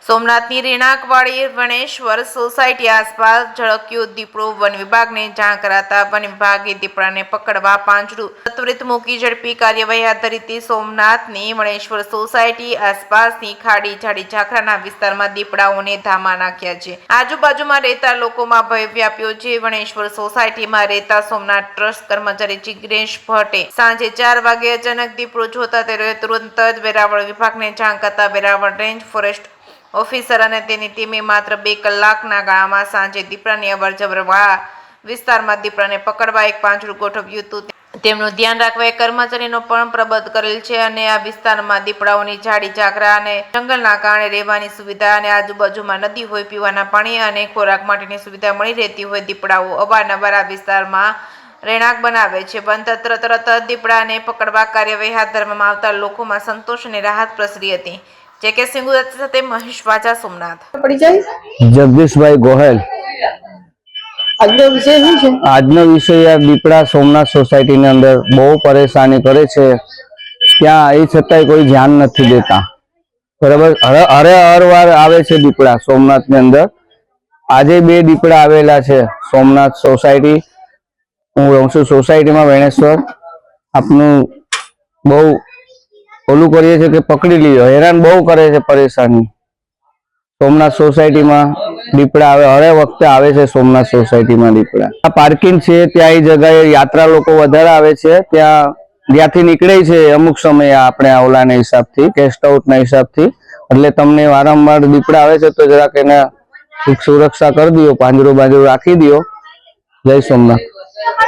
સોમનાથની રેણાકવાડી વણેશ્વર society આસપાસ ઝળક્યો દીપડો one વિભાગને જાણ કરાતા વન વિભાગે દીપડાને પકડવા પાંજરું ત્વરિત મૂકી ઝડપી કાર્યવાહી હાથ ધરી હતી। સોમનાથની વણેશ્વર સોસાયટી આસપાસની ખાડી ઝાડી ઝાખરાના વિસ્તારમાં દીપડાઓને ધામા નાખ્યા છે। આજુબાજુમાં રહેતા લોકોમાં ભય વ્યાપ્યો છે। વણેશ્વર સોસાયટીમાં રહેતા સોમનાથ ટ્રસ્ટ કર્મચારી જિગ્નેશ ભટ્ટે સાંજે 4 વાગે અચાનક દીપડો જોતા તેઓએ તુરંત જ વેરાવળ વિભાગને જાણ કરતા વેરાવળ રેન્જ ફોરેસ્ટ ઓફિસર અને તેની ટીમે માત્ર 2 કલાકના ગાળામાં સાંજે દીપડાની અવરજવર વાળા વિસ્તારમાં દીપડાને પકડવા એક પાંજરું ગોઠવ્યું હતું। તેમનું ધ્યાન રાખવા એક કર્મચારીનો પણ પ્રબંધ કરેલ છે અને આ વિસ્તારમાં દીપડાઓની ઝાડી ઝાકરા અને જંગલના કારણે રહેવાની સુવિધા અને આજુબાજુમાં નદી હોય, પીવાના પાણી અને ખોરાક માટેની સુવિધા મળી રહેતી હોય દીપડાઓ અવારનવાર આ વિસ્તારમાં રહેણાંક બનાવે છે। વનતંત્ર તરત જ દીપડાને પકડવા કાર્યવાહી હાથ ધરવામાં આવતા લોકોમાં સંતોષ અને રાહત પ્રસરી હતી। જેકે સિંગુદત્ત સાથે મહેશ વાજા, સોમનાથ। જગદીશભાઈ ગોહેલ। આજનો વિષય યાર દીપડા સોમનાથ સોસાયટી ની અંદર બહુ પરેશાની કરે છે, ત્યાં એ છતાંય કોઈ ધ્યાન નથી દેતા। બરાબર, હરવાર આવે છે દીપડા સોમનાથ ની અંદર। આજે 2 દીપડા આવેલા છે સોમનાથ સોસાયટી। હું રહું છું સોસાયટીમાં વેણેશ્વર। આપનું બહુ ઓલું કરીએ છીએ કે પકડી લીધો, હેરાન બહુ કરે છે, પરેશાની। સોમનાથ સોસાયટીમાં દીપડા હરે વખતે આવે છે। સોમનાથ સોસાયટીમાં દીપડા આ પાર્કિંગ છે ત્યાં એ જગ્યાએ યાત્રા લોકો વધારે આવે છે, ત્યાંથી નીકળે છે અમુક સમયે આપણે ઓલાના હિસાબથી, ગેસ્ટ આઉટના હિસાબથી। એટલે તમને વારંવાર દીપડા આવે છે તો જરાક એને સુરક્ષા કરી દો, પાંજરું બાંજરું રાખી દો। જય સોમનાથ।